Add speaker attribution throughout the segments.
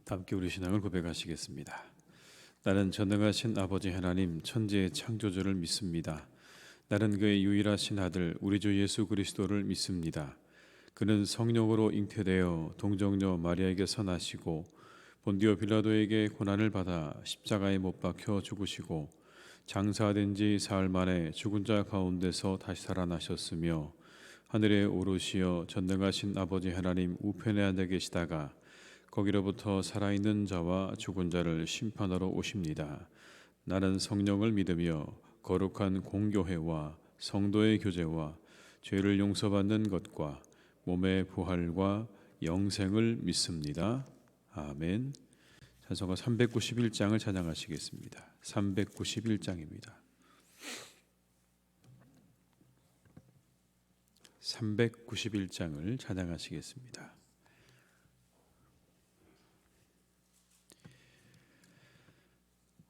Speaker 1: 함께 우리 신앙을 고백하시겠습니다. 나는 전능하신 아버지 하나님 천지의 창조주를 믿습니다. 나는 그의 유일하신 아들 우리 주 예수 그리스도를 믿습니다. 그는 성령으로 잉태되어 동정녀 마리아에게서 나시고 본디오 빌라도에게 고난을 받아 십자가에 못 박혀 죽으시고 장사된 지 사흘 만에 죽은 자 가운데서 다시 살아나셨으며 하늘에 오르시어 전능하신 아버지 하나님 우편에 앉아 계시다가 거기로부터 살아있는 자와 죽은 자를 심판하러 오십니다. 나는 성령을 믿으며 거룩한 공교회와 성도의 교제와 죄를 용서받는 것과 몸의 부활과 영생을 믿습니다. 아멘. 찬송가 391장을 찬양하시겠습니다. 391장입니다. 391장을 찬양하시겠습니다.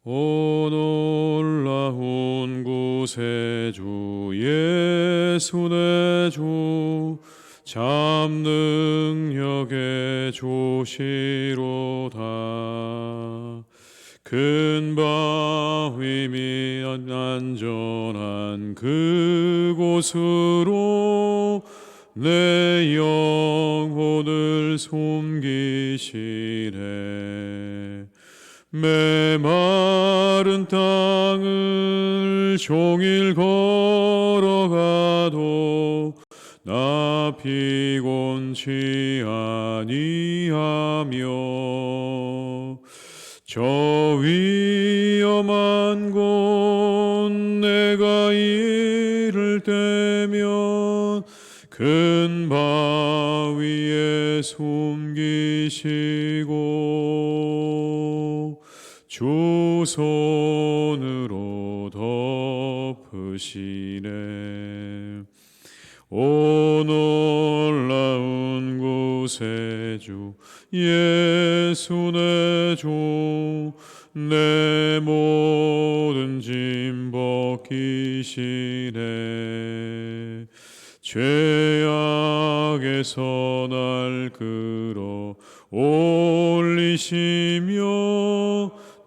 Speaker 1: 오 놀라운 구세주 예수 내 주 참 능력의 조시로다. 큰 바위 및 안전한 그곳으로 내 영혼을 숨기시네. 메마른 땅을 종일 걸어가도 나 피곤치 아니하며 저 위험한 곳 내가 이를 때면 큰 바위에 숨기시고 주 손으로 덮으시네. 오 놀라운 구세주 예수 내 주 내 모든 짐 벗기시네. 죄악에서 날 끌어 올리시며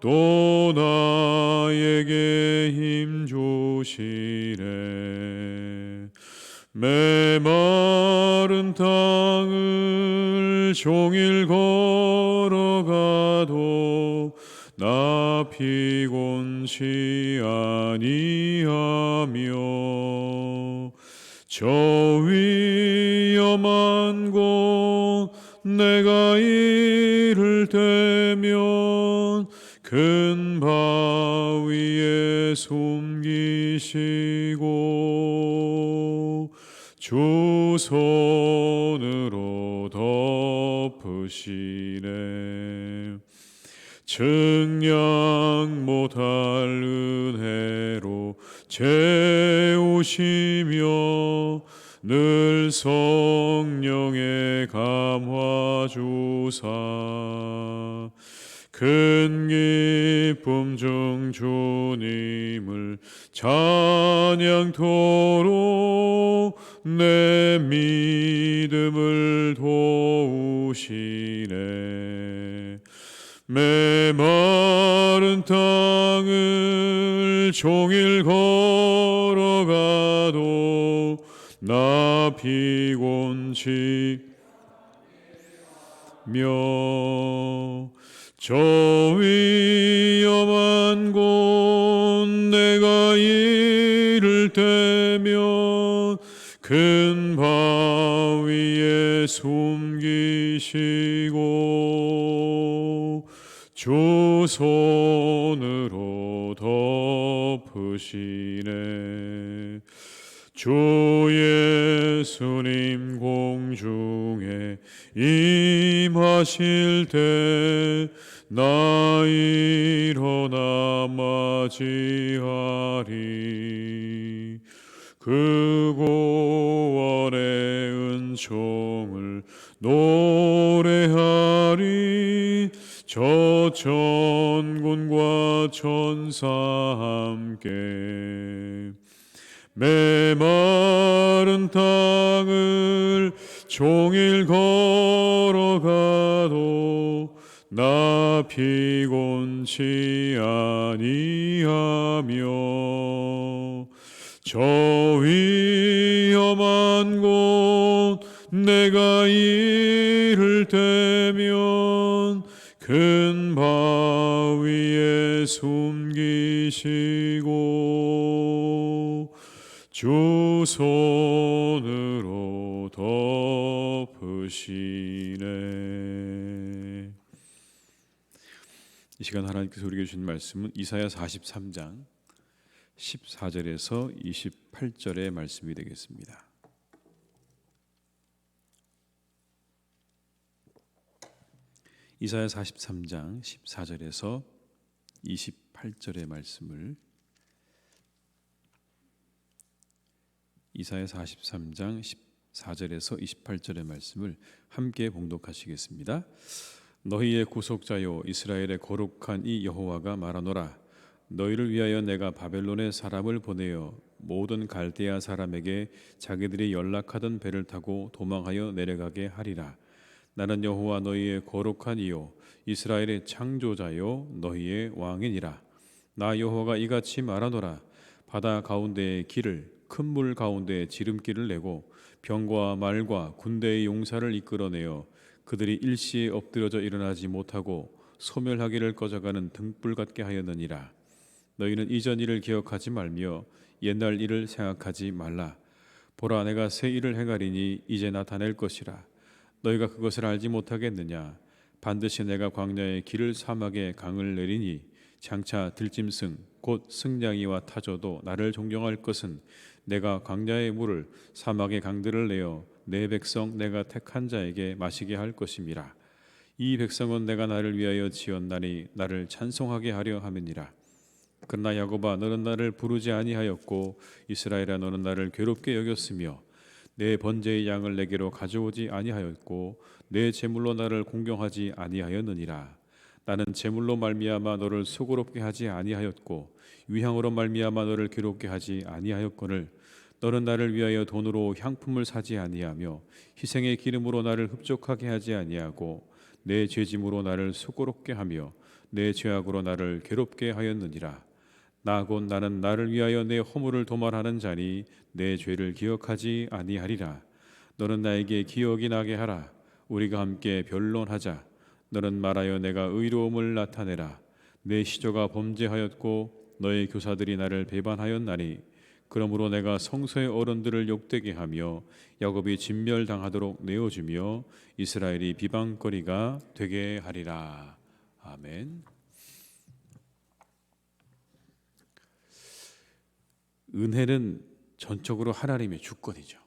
Speaker 1: 또 나에게 힘 주시네. 메마른 땅을 종일 걸어가도 나 피곤치 아니하며 저 위험한 곳 내가 이를 때면 큰 바위에 숨기시고 주 손으로 덮으시네. 증량 못할 은혜로 채우시며 늘 성령의 감화 주사 큰 기쁨 중 주님을 찬양토록 내 믿음을 도우시네. 메마른 땅을 종일 걸어가도 나 피곤치 며 저 위험한 곳 내가 이를 때면 큰 바위에 숨기시고 주 손으로 덮으시네. 주 예수님 공중에 임하실 때 나 일어나 맞이하리. 그 구원의 은총을 노래하리. 저 천군과 천사 함께 메마른 땅을 종일 걸어가도 나 피곤치 아니하며 저 위험한 곳 내가 이를 때면 큰 바위에 숨기시고 주 손으로 덮으시네. 이 시간 하나님께서 우리에게 주신 말씀은 이사야 43장 14절에서 28절의 말씀이 되겠습니다. 이사야 43장 14절에서 28절의 말씀을 이사야 43장 14절에서 28절의 말씀을 함께 봉독하시겠습니다. 너희의 구속자요 이스라엘의 거룩한 이 여호와가 말하노라. 너희를 위하여 내가 바벨론에 사람을 보내어 모든 갈대아 사람에게 자기들이 연락하던 배를 타고 도망하여 내려가게 하리라. 나는 여호와 너희의 거룩한 이요 이스라엘의 창조자요 너희의 왕이니라. 나 여호와가 이같이 말하노라. 바다 가운데의 길을 큰 물 가운데 지름길을 내고 병과 말과 군대의 용사를 이끌어내어 그들이 일시에 엎드려져 일어나지 못하고 소멸하기를 꺼져가는 등불 같게 하였느니라. 너희는 이전 일을 기억하지 말며 옛날 일을 생각하지 말라. 보라, 내가 새 일을 행하리니 이제 나타낼 것이라. 너희가 그것을 알지 못하겠느냐? 반드시 내가 광야의 길을 사막에 강을 내리니 장차 들짐승 곧 승냥이와 타조도 나를 존경할 것은 내가 광야의 물을 사막의 강들을 내어 내 백성 내가 택한 자에게 마시게 할 것임이라. 이 백성은 내가 나를 위하여 지었나니 나를 찬송하게 하려 함이니라. 그러나 야곱아, 너는 나를 부르지 아니하였고 이스라엘아, 너는 나를 괴롭게 여겼으며 내 번제의 양을 내게로 가져오지 아니하였고 내 제물로 나를 공경하지 아니하였느니라. 나는 제물로 말미암아 너를 수고롭게 하지 아니하였고 위향으로 말미암아 너를 괴롭게 하지 아니하였거늘 너는 나를 위하여 돈으로 향품을 사지 아니하며 희생의 기름으로 나를 흡족하게 하지 아니하고 내 죄짐으로 나를 수고롭게 하며 내 죄악으로 나를 괴롭게 하였느니라. 나 곧 나는 나를 위하여 내 허물을 도말하는 자니 내 죄를 기억하지 아니하리라. 너는 나에게 기억이 나게 하라. 우리가 함께 변론하자. 너는 말하여 내가 의로움을 나타내라. 내 시조가 범죄하였고 너의 교사들이 나를 배반하였나니 그러므로 내가 성소의 어른들을 욕되게 하며 야곱이 진멸당하도록 내어주며 이스라엘이 비방거리가 되게 하리라. 아멘. 은혜는 전적으로 하나님의 주권이죠.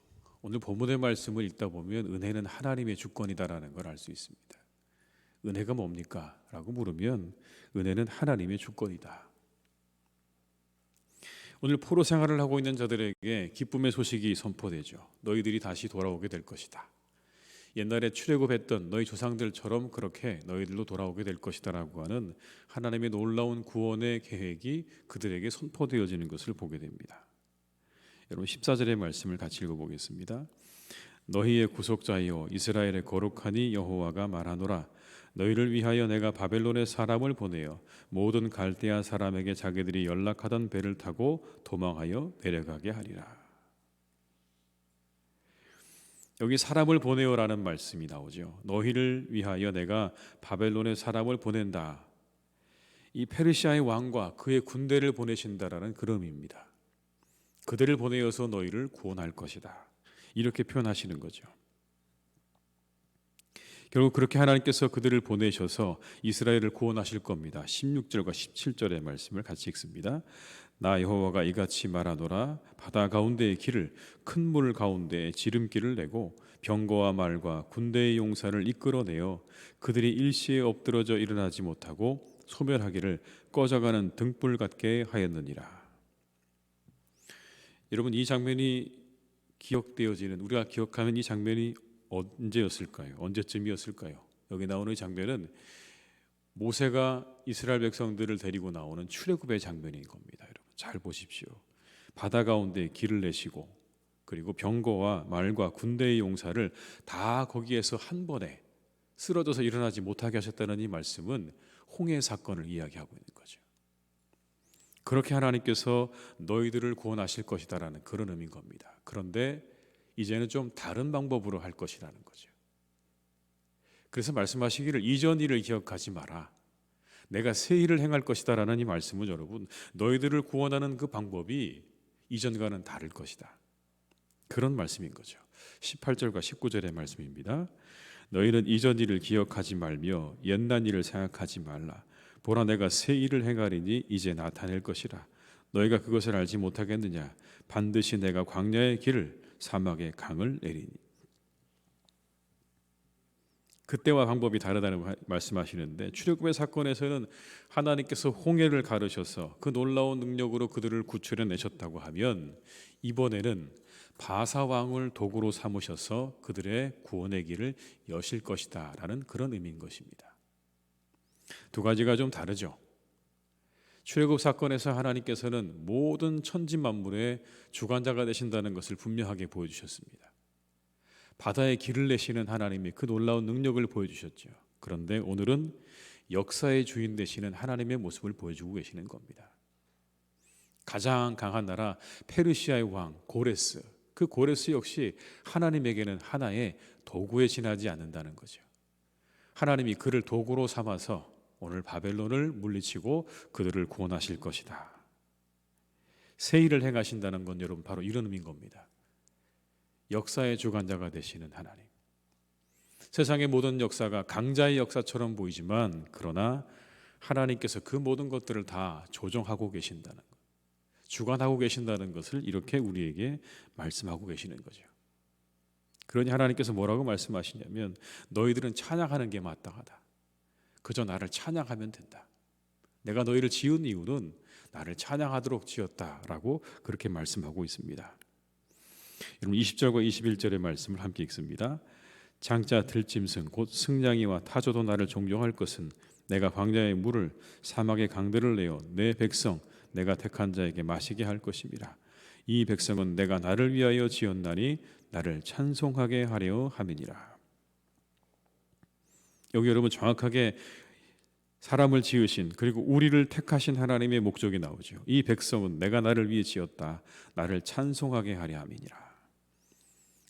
Speaker 1: 오늘 본문의 말씀을 읽다 보면 은혜는 하나님의 주권이다라는 걸 알 수 있습니다. 은혜가 뭡니까? 라고 물으면 은혜는 하나님의 주권이다. 오늘 포로 생활을 하고 있는 자들에게 기쁨의 소식이 선포되죠. 너희들이 다시 돌아오게 될 것이다. 옛날에 출애굽했던 너희 조상들처럼 그렇게 너희들로 돌아오게 될 것이다 라고 하는 하나님의 놀라운 구원의 계획이 그들에게 선포되어지는 것을 보게 됩니다. 여러분 14절의 말씀을 같이 읽어보겠습니다. 너희의 구속자이요 이스라엘의 거룩하니 여호와가 말하노라. 너희를 위하여 내가 바벨론에 사람을 보내어 모든 갈대아 사람에게 자기들이 연락하던 배를 타고 도망하여 내려가게 하리라. 여기 사람을 보내어라는 말씀이 나오죠. 너희를 위하여 내가 바벨론에 사람을 보낸다. 이 페르시아의 왕과 그의 군대를 보내신다라는 그런 의미입니다. 그들을 보내어서 너희를 구원할 것이다. 이렇게 표현하시는 거죠. 결국 그렇게 하나님께서 그들을 보내셔서 이스라엘을 구원하실 겁니다. 16절과 17절의 말씀을 같이 읽습니다. 나 여호와가 이같이 말하노라. 바다 가운데의 길을 큰 물 가운데 지름길을 내고 병거와 말과 군대의 용사를 이끌어내어 그들이 일시에 엎드러져 일어나지 못하고 소멸하기를 꺼져가는 등불 같게 하였느니라. 여러분 이 장면이 기억되어지는 우리가 기억하는 이 장면이 언제였을까요? 언제쯤이었을까요? 여기 나오는 이 장면은 모세가 이스라엘 백성들을 데리고 나오는 출애굽의 장면인 겁니다. 여러분 잘 보십시오. 바다 가운데 길을 내시고 그리고 병거와 말과 군대의 용사를 다 거기에서 한 번에 쓰러져서 일어나지 못하게 하셨다는 이 말씀은 홍해 사건을 이야기하고 있는 거죠. 그렇게 하나님께서 너희들을 구원하실 것이다라는 그런 의미인 겁니다. 그런데 이제는 좀 다른 방법으로 할 것이라는 거죠. 그래서 말씀하시기를 이전 일을 기억하지 마라. 내가 새 일을 행할 것이다라는 이 말씀은 여러분, 너희들을 구원하는 그 방법이 이전과는 다를 것이다. 그런 말씀인 거죠. 18절과 19절의 말씀입니다. 너희는 이전 일을 기억하지 말며 옛날 일을 생각하지 말라. 보라, 내가 새 일을 행하리니 이제 나타낼 것이라. 너희가 그것을 알지 못하겠느냐? 반드시 내가 광야의 길을 사막의 강을 내리니. 그때와 방법이 다르다는 말씀하시는데, 출애굽의 사건에서는 하나님께서 홍해를 가르셔서 그 놀라운 능력으로 그들을 구출해 내셨다고 하면, 이번에는 바사 왕을 도구로 삼으셔서 그들의 구원의 길을 여실 것이다 라는 그런 의미인 것입니다. 두 가지가 좀 다르죠. 출애굽 사건에서 하나님께서는 모든 천지 만물의 주관자가 되신다는 것을 분명하게 보여주셨습니다. 바다에 길을 내시는 하나님이 그 놀라운 능력을 보여주셨죠. 그런데 오늘은 역사의 주인 되시는 하나님의 모습을 보여주고 계시는 겁니다. 가장 강한 나라 페르시아의 왕 고레스, 그 고레스 역시 하나님에게는 하나의 도구에 지나지 않는다는 거죠. 하나님이 그를 도구로 삼아서 오늘 바벨론을 물리치고 그들을 구원하실 것이다. 새 일을 행하신다는 건 여러분 바로 이런 의미인 겁니다. 역사의 주관자가 되시는 하나님. 세상의 모든 역사가 강자의 역사처럼 보이지만, 그러나 하나님께서 그 모든 것들을 다 조정하고 계신다는 것, 주관하고 계신다는 것을 이렇게 우리에게 말씀하고 계시는 거죠. 그러니 하나님께서 뭐라고 말씀하시냐면, 너희들은 찬양하는 게 마땅하다. 그저 나를 찬양하면 된다. 내가 너희를 지은 이유는 나를 찬양하도록 지었다라고 그렇게 말씀하고 있습니다. 여러분 20절과 21절의 말씀을 함께 읽습니다. 장자 들짐승 곧 승냥이와 타조도 나를 존경할 것은 내가 광야의 물을 사막의 강들을 내어 내 백성 내가 택한 자에게 마시게 할 것입니다. 이 백성은 내가 나를 위하여 지었나니 나를 찬송하게 하려 함이니라. 여기 여러분 정확하게 사람을 지으신, 그리고 우리를 택하신 하나님의 목적이 나오죠. 이 백성은 내가 나를 위해 지었다. 나를 찬송하게 하려 함이니라.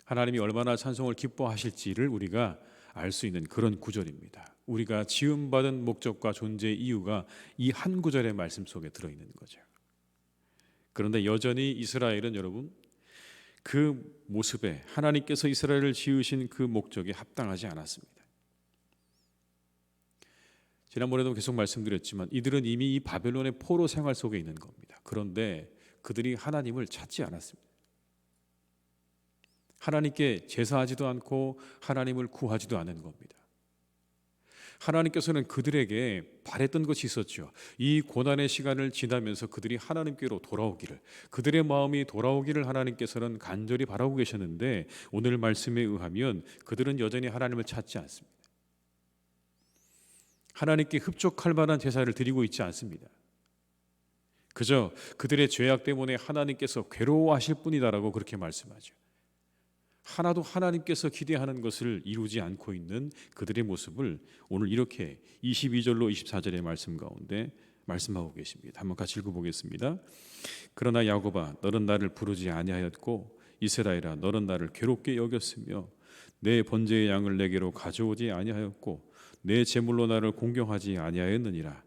Speaker 1: 하나님이 얼마나 찬송을 기뻐하실지를 우리가 알 수 있는 그런 구절입니다. 우리가 지음받은 목적과 존재의 이유가 이 한 구절의 말씀 속에 들어있는 거죠. 그런데 여전히 이스라엘은 여러분 그 모습에 하나님께서 이스라엘을 지으신 그 목적에 합당하지 않았습니다. 지난번에도 계속 말씀드렸지만 이들은 이미 이 바벨론의 포로 생활 속에 있는 겁니다. 그런데 그들이 하나님을 찾지 않았습니다. 하나님께 제사하지도 않고 하나님을 구하지도 않은 겁니다. 하나님께서는 그들에게 바랬던 것이 있었죠. 이 고난의 시간을 지나면서 그들이 하나님께로 돌아오기를, 그들의 마음이 돌아오기를 하나님께서는 간절히 바라고 계셨는데, 오늘 말씀에 의하면 그들은 여전히 하나님을 찾지 않습니다. 하나님께 흡족할 만한 제사를 드리고 있지 않습니다. 그저 그들의 죄악 때문에 하나님께서 괴로워하실 뿐이다라고 그렇게 말씀하죠. 하나도 하나님께서 기대하는 것을 이루지 않고 있는 그들의 모습을 오늘 이렇게 22절로 24절의 말씀 가운데 말씀하고 계십니다. 한번 같이 읽어보겠습니다. 그러나 야곱아, 너는 나를 부르지 아니하였고 이스라엘아, 너는 나를 괴롭게 여겼으며 내 번제의 양을 내게로 가져오지 아니하였고 내 제물로 나를 공경하지 아니하였느니라.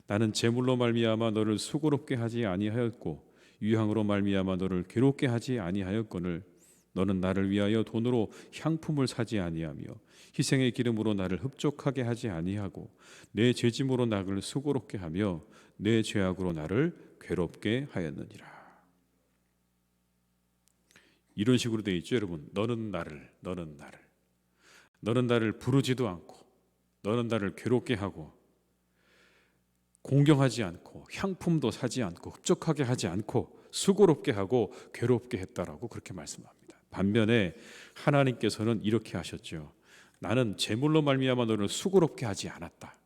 Speaker 1: 나는 제물로 말미암아 너를 수고롭게 하지 아니하였고 유향으로 말미암아 너를 괴롭게 하지 아니하였거늘 너는 나를 위하여 돈으로 향품을 사지 아니하며 희생의 기름으로 나를 흡족하게 하지 아니하고 내 죄짐으로 나를 수고롭게 하며 내 죄악으로 나를 괴롭게 하였느니라. 이런 식으로 되어 있죠, 여러분. 너는 나를 부르지도 않고 너는 나를 괴롭게 하고 공경하지 않고 향품도 사지 않고 흡족하게 하지 않고 수고롭게 하고 괴롭게 했다라고 그렇게 말씀합니다. 반면에 하나님께서는 이렇게 하셨죠. 나는 제물로 말미암아 너를 수고롭게 하지 않았다.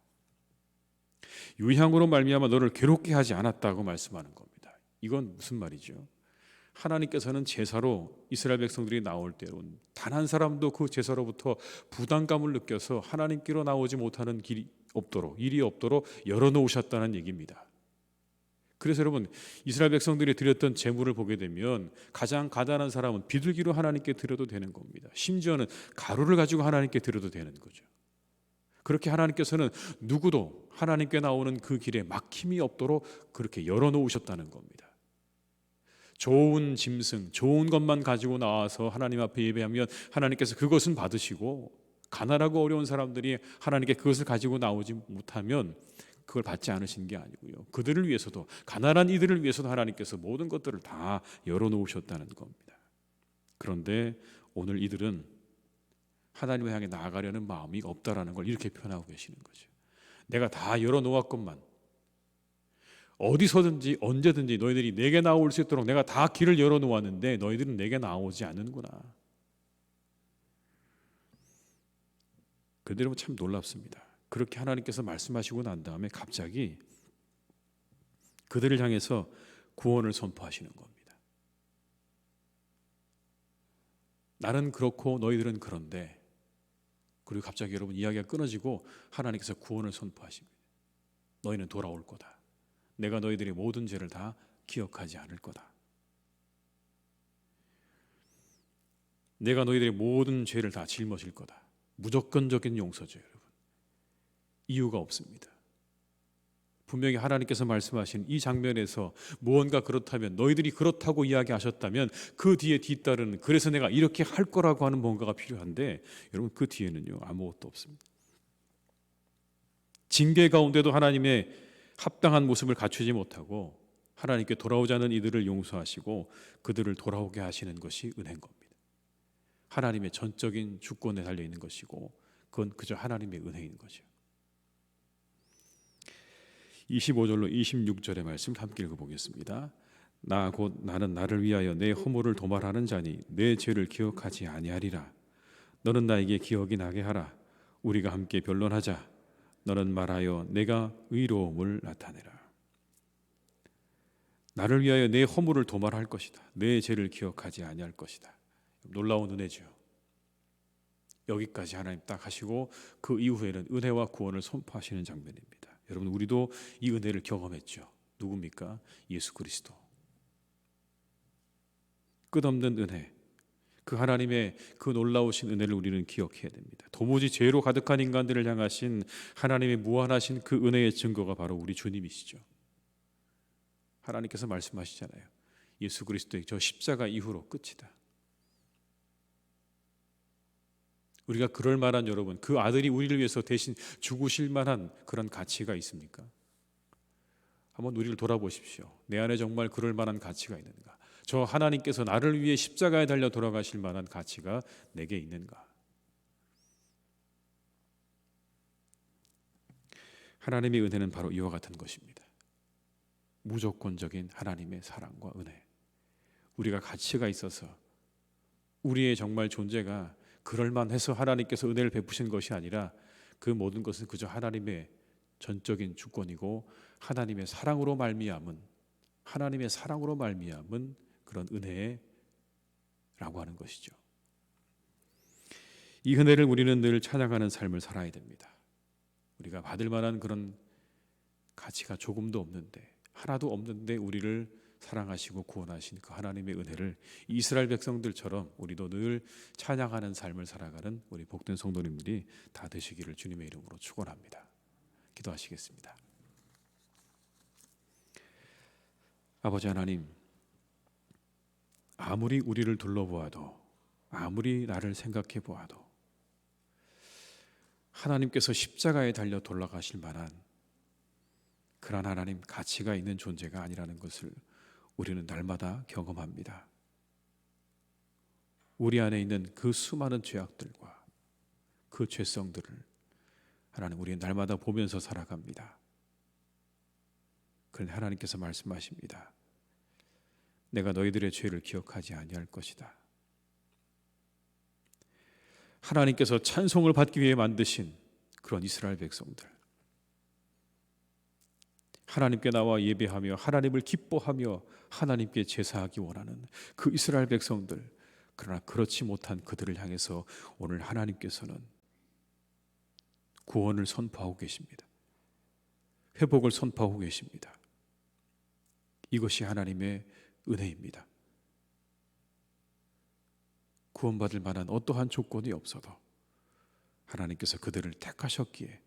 Speaker 1: 유향으로 말미암아 너를 괴롭게 하지 않았다고 말씀하는 겁니다. 이건 무슨 말이죠? 하나님께서는 제사로 이스라엘 백성들이 나올 때로 단 한 사람도 그 제사로부터 부담감을 느껴서 하나님께로 나오지 못하는 길이 없도록, 일이 없도록 열어놓으셨다는 얘기입니다. 그래서 여러분, 이스라엘 백성들이 드렸던 제물을 보게 되면 가장 가난한 사람은 비둘기로 하나님께 드려도 되는 겁니다. 심지어는 가루를 가지고 하나님께 드려도 되는 거죠. 그렇게 하나님께서는 누구도 하나님께 나오는 그 길에 막힘이 없도록 그렇게 열어놓으셨다는 겁니다. 좋은 짐승, 좋은 것만 가지고 나와서 하나님 앞에 예배하면 하나님께서 그것은 받으시고, 가난하고 어려운 사람들이 하나님께 그것을 가지고 나오지 못하면 그걸 받지 않으신 게 아니고요, 그들을 위해서도, 가난한 이들을 위해서도 하나님께서 모든 것들을 다 열어놓으셨다는 겁니다. 그런데 오늘 이들은 하나님을 향해 나아가려는 마음이 없다라는 걸 이렇게 표현하고 계시는 거죠. 내가 다 열어놓았건만, 어디서든지 언제든지 너희들이 내게 나올 수 있도록 내가 다 길을 열어놓았는데 너희들은 내게 나오지 않는구나. 그런데 여러분, 참 놀랍습니다. 그렇게 하나님께서 말씀하시고 난 다음에 갑자기 그들을 향해서 구원을 선포하시는 겁니다. 나는 그렇고 너희들은 그런데, 그리고 갑자기 여러분 이야기가 끊어지고 하나님께서 구원을 선포하십니다. 너희는 돌아올 거다. 내가 너희들의 모든 죄를 다 기억하지 않을 거다. 내가 너희들의 모든 죄를 다 짊어질 거다. 무조건적인 용서죠, 여러분. 이유가 없습니다. 분명히 하나님께서 말씀하신 이 장면에서 무언가 그렇다면, 너희들이 그렇다고 이야기하셨다면 그 뒤에 뒤따르는, 그래서 내가 이렇게 할 거라고 하는 뭔가가 필요한데, 여러분 그 뒤에는요 아무것도 없습니다. 징계 가운데도 하나님의 합당한 모습을 갖추지 못하고 하나님께 돌아오자는 이들을 용서하시고 그들을 돌아오게 하시는 것이 은혜인 겁니다. 하나님의 전적인 주권에 달려 있는 것이고, 그건 그저 하나님의 은혜인 거죠. 25절로 26절의 말씀 함께 읽어보겠습니다. 나 곧 나는 나를 위하여 내 허물을 도말하는 자니 내 죄를 기억하지 아니하리라. 너는 나에게 기억이 나게 하라. 우리가 함께 변론하자. 너는 말하여 내가 의로움을 나타내라. 나를 위하여 내 허물을 도말할 것이다. 내 죄를 기억하지 아니할 것이다. 놀라운 은혜죠. 여기까지 하나님 딱 하시고 그 이후에는 은혜와 구원을 선포하시는 장면입니다. 여러분, 우리도 이 은혜를 경험했죠. 누굽니까? 예수 그리스도. 끝없는 은혜, 그 하나님의 그 놀라우신 은혜를 우리는 기억해야 됩니다. 도무지 죄로 가득한 인간들을 향하신 하나님의 무한하신 그 은혜의 증거가 바로 우리 주님이시죠. 하나님께서 말씀하시잖아요. 예수 그리스도의 저 십자가 이후로 끝이다. 우리가 그럴 만한, 여러분, 그 아들이 우리를 위해서 대신 죽으실 만한 그런 가치가 있습니까? 한번 우리를 돌아보십시오. 내 안에 정말 그럴 만한 가치가 있는가? 저 하나님께서 나를 위해 십자가에 달려 돌아가실 만한 가치가 내게 있는가? 하나님의 은혜는 바로 이와 같은 것입니다. 무조건적인 하나님의 사랑과 은혜. 우리가 가치가 있어서, 우리의 정말 존재가 그럴만해서 하나님께서 은혜를 베푸신 것이 아니라, 그 모든 것은 그저 하나님의 전적인 주권이고 하나님의 사랑으로 말미암은 그런 은혜라고 하는 것이죠. 이 은혜를 우리는 늘 찬양하는 삶을 살아야 됩니다. 우리가 받을 만한 그런 가치가 조금도 없는데, 하나도 없는데 우리를 사랑하시고 구원하신 그 하나님의 은혜를 이스라엘 백성들처럼 우리도 늘 찬양하는 삶을 살아가는 우리 복된 성도님들이 다 되시기를 주님의 이름으로 축원합니다. 기도하시겠습니다. 아버지 하나님, 아무리 우리를 둘러보아도, 아무리 나를 생각해 보아도 하나님께서 십자가에 달려 돌아가실 만한 그런 하나님, 가치가 있는 존재가 아니라는 것을 우리는 날마다 경험합니다. 우리 안에 있는 그 수많은 죄악들과 그 죄성들을 하나님, 우리는 날마다 보면서 살아갑니다. 그런데 하나님께서 말씀하십니다. 내가 너희들의 죄를 기억하지 아니할 것이다. 하나님께서 찬송을 받기 위해 만드신 그런 이스라엘 백성들, 하나님께 나와 예배하며 하나님을 기뻐하며 하나님께 제사하기 원하는 그 이스라엘 백성들, 그러나 그렇지 못한 그들을 향해서 오늘 하나님께서는 구원을 선포하고 계십니다. 회복을 선포하고 계십니다. 이것이 하나님의 은혜입니다. 구원받을 만한 어떠한 조건이 없어도 하나님께서 그들을 택하셨기에,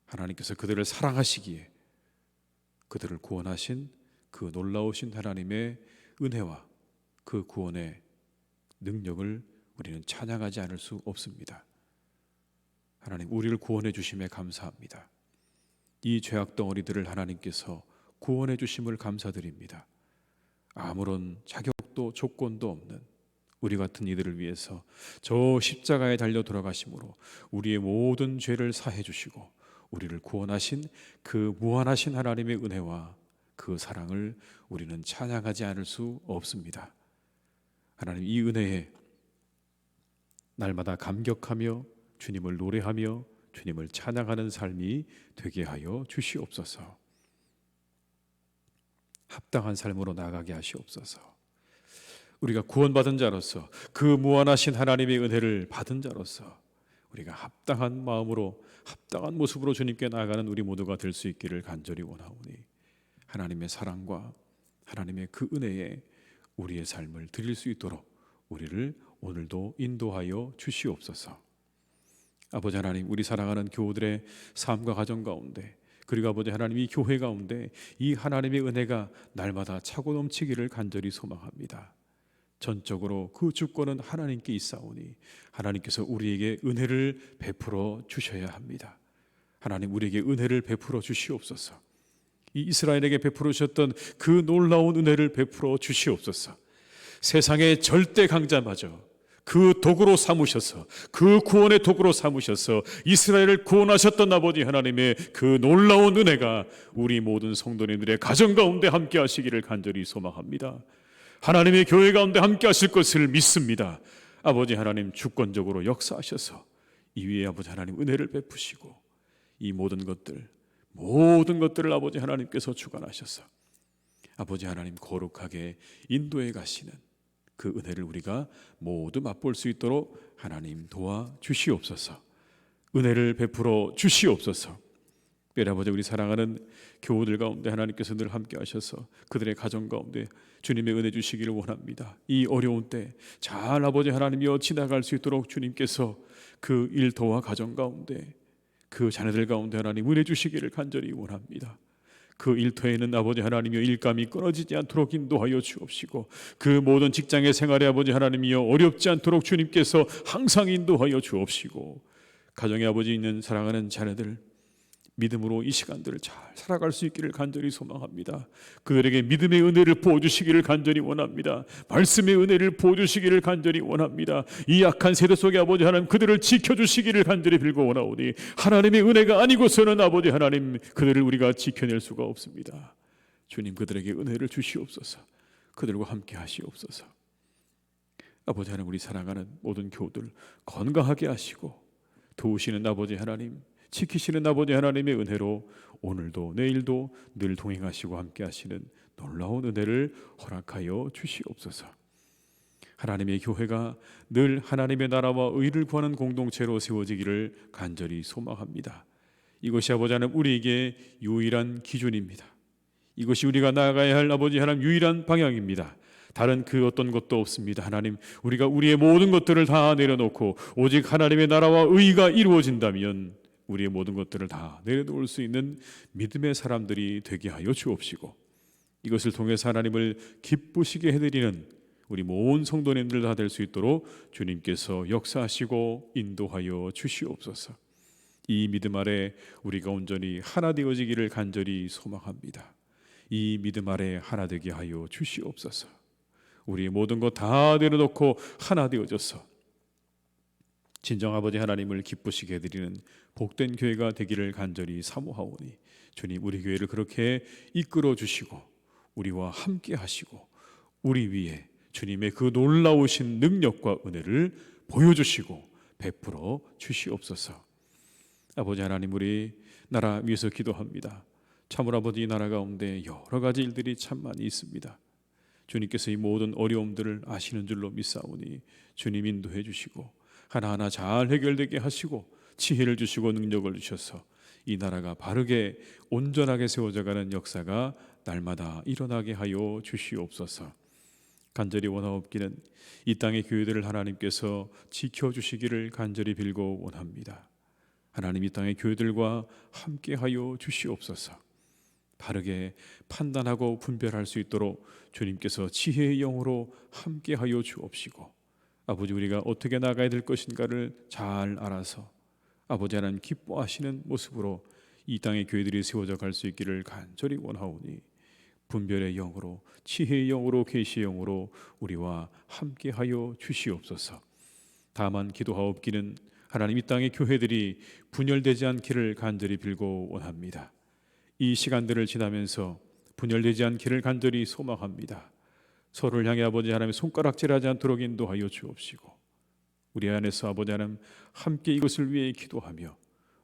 Speaker 1: 하나님께서 그들을 사랑하시기에 그들을 구원하신 그 놀라우신 하나님의 은혜와 그 구원의 능력을 우리는 찬양하지 않을 수 없습니다. 하나님, 우리를 구원해 주심에 감사합니다. 이 죄악 덩어리들을 하나님께서 구원해 주심을 감사드립니다. 아무런 자격도 조건도 없는 우리 같은 이들을 위해서 저 십자가에 달려 돌아가심으로 우리의 모든 죄를 사해 주시고 우리를 구원하신 그 무한하신 하나님의 은혜와 그 사랑을 우리는 찬양하지 않을 수 없습니다. 하나님, 이 은혜에 날마다 감격하며 주님을 노래하며 주님을 찬양하는 삶이 되게 하여 주시옵소서. 합당한 삶으로 나아가게 하시옵소서. 우리가 구원받은 자로서, 그 무한하신 하나님의 은혜를 받은 자로서 우리가 합당한 마음으로 합당한 모습으로 주님께 나아가는 우리 모두가 될 수 있기를 간절히 원하오니 하나님의 사랑과 하나님의 그 은혜에 우리의 삶을 드릴 수 있도록 우리를 오늘도 인도하여 주시옵소서. 아버지 하나님, 우리 사랑하는 교우들의 삶과 가정 가운데, 그리고 아버지 하나님, 이 교회 가운데 이 하나님의 은혜가 날마다 차고 넘치기를 간절히 소망합니다. 전적으로 그 주권은 하나님께 있사오니 하나님께서 우리에게 은혜를 베풀어 주셔야 합니다. 하나님, 우리에게 은혜를 베풀어 주시옵소서. 이 이스라엘에게 베풀어 주셨던 그 놀라운 은혜를 베풀어 주시옵소서. 세상의 절대 강자마저 그 도구로 삼으셔서, 그 구원의 도구로 삼으셔서 이스라엘을 구원하셨던 아버지 하나님의 그 놀라운 은혜가 우리 모든 성도님들의 가정 가운데 함께 하시기를 간절히 소망합니다. 하나님의 교회 가운데 함께 하실 것을 믿습니다. 아버지 하나님, 주권적으로 역사하셔서 이 위에 아버지 하나님 은혜를 베푸시고 이 모든 것들을 아버지 하나님께서 주관하셔서 아버지 하나님 거룩하게 인도해 가시는 그 은혜를 우리가 모두 맛볼 수 있도록 하나님 도와주시옵소서. 은혜를 베풀어 주시옵소서. 특별히 아버지, 우리 사랑하는 교우들 가운데 하나님께서 늘 함께 하셔서 그들의 가정 가운데 주님의 은혜 주시기를 원합니다. 이 어려운 때 잘 아버지 하나님이여 지나갈 수 있도록 주님께서 그 일터와 가정 가운데 그 자녀들 가운데 하나님 은혜 주시기를 간절히 원합니다. 그 일터에는 아버지 하나님이여 일감이 끊어지지 않도록 인도하여 주옵시고, 그 모든 직장의 생활에 아버지 하나님이여 어렵지 않도록 주님께서 항상 인도하여 주옵시고, 가정에 아버지 있는 사랑하는 자녀들 믿음으로 이 시간들을 잘 살아갈 수 있기를 간절히 소망합니다. 그들에게 믿음의 은혜를 부어주시기를 간절히 원합니다. 말씀의 은혜를 부어주시기를 간절히 원합니다. 이 약한 세대 속에 아버지 하나님 그들을 지켜주시기를 간절히 빌고 원하오니 하나님의 은혜가 아니고서는 아버지 하나님 그들을 우리가 지켜낼 수가 없습니다. 주님, 그들에게 은혜를 주시옵소서. 그들과 함께 하시옵소서. 아버지 하나님, 우리 사랑하는 모든 교우들 건강하게 하시고 도우시는 아버지 하나님, 지키시는 아버지 하나님의 은혜로 오늘도 내일도 늘 동행하시고 함께 하시는 놀라운 은혜를 허락하여 주시옵소서. 하나님의 교회가 늘 하나님의 나라와 의를 구하는 공동체로 세워지기를 간절히 소망합니다. 이것이 아버지 하나님 우리에게 유일한 기준입니다. 이것이 우리가 나아가야 할 아버지 하나님 유일한 방향입니다. 다른 그 어떤 것도 없습니다. 하나님, 우리가 우리의 모든 것들을 다 내려놓고 오직 하나님의 나라와 의가 이루어진다면 우리의 모든 것들을 다 내려놓을 수 있는 믿음의 사람들이 되게 하여 주옵시고, 이것을 통해서 하나님을 기쁘시게 해드리는 우리 모든 성도님들 다 될 수 있도록 주님께서 역사하시고 인도하여 주시옵소서. 이 믿음 아래 우리가 온전히 하나 되어지기를 간절히 소망합니다. 이 믿음 아래 하나 되게 하여 주시옵소서. 우리의 모든 것 다 내려놓고 하나 되어져서 진정 아버지 하나님을 기쁘시게 해드리는 복된 교회가 되기를 간절히 사모하오니 주님, 우리 교회를 그렇게 이끌어 주시고 우리와 함께 하시고 우리 위에 주님의 그 놀라우신 능력과 은혜를 보여주시고 베풀어 주시옵소서. 아버지 하나님, 우리 나라 위해서 기도합니다. 참으로 아버지, 이 나라 가운데 여러 가지 일들이 참 많이 있습니다. 주님께서 이 모든 어려움들을 아시는 줄로 믿사오니 주님 인도해 주시고 하나하나 잘 해결되게 하시고 지혜를 주시고 능력을 주셔서 이 나라가 바르게 온전하게 세워져가는 역사가 날마다 일어나게 하여 주시옵소서. 간절히 원하옵기는 이 땅의 교회들을 하나님께서 지켜주시기를 간절히 빌고 원합니다. 하나님, 이 땅의 교회들과 함께하여 주시옵소서. 바르게 판단하고 분별할 수 있도록 주님께서 지혜의 영으로 함께하여 주옵시고, 아버지, 우리가 어떻게 나가야 될 것인가를 잘 알아서 아버지 하나님 기뻐하시는 모습으로 이 땅의 교회들이 세워져 갈 수 있기를 간절히 원하오니 분별의 영으로, 지혜의 영으로, 계시의 영으로 우리와 함께하여 주시옵소서. 다만 기도하옵기는 하나님, 이 땅의 교회들이 분열되지 않기를 간절히 빌고 원합니다. 이 시간들을 지나면서 분열되지 않기를 간절히 소망합니다. 서로를 향해 아버지 하나님 손가락질하지 않도록 인도하여 주옵시고, 우리 안에서 아버지 하나님 함께 이것을 위해 기도하며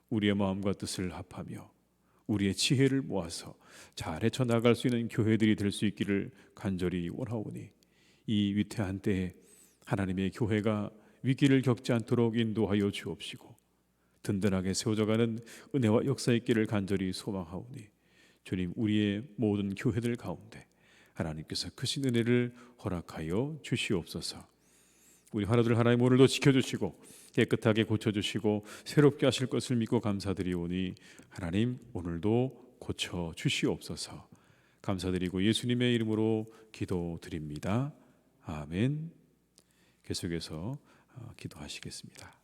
Speaker 1: 우리의 마음과 뜻을 합하며 우리의 지혜를 모아서 잘 헤쳐나갈 수 있는 교회들이 될 수 있기를 간절히 원하오니 이 위태한 때에 하나님의 교회가 위기를 겪지 않도록 인도하여 주옵시고 든든하게 세워져가는 은혜와 역사 있기를 간절히 소망하오니 주님, 우리의 모든 교회들 가운데 하나님께서 크신 은혜를 허락하여 주시옵소서. 우리 하나들 하나님 오늘도 지켜주시고 깨끗하게 고쳐주시고 새롭게 하실 것을 믿고 감사드리오니 하나님, 오늘도 고쳐주시옵소서. 감사드리고 예수님의 이름으로 기도드립니다. 아멘. 계속해서 기도하시겠습니다.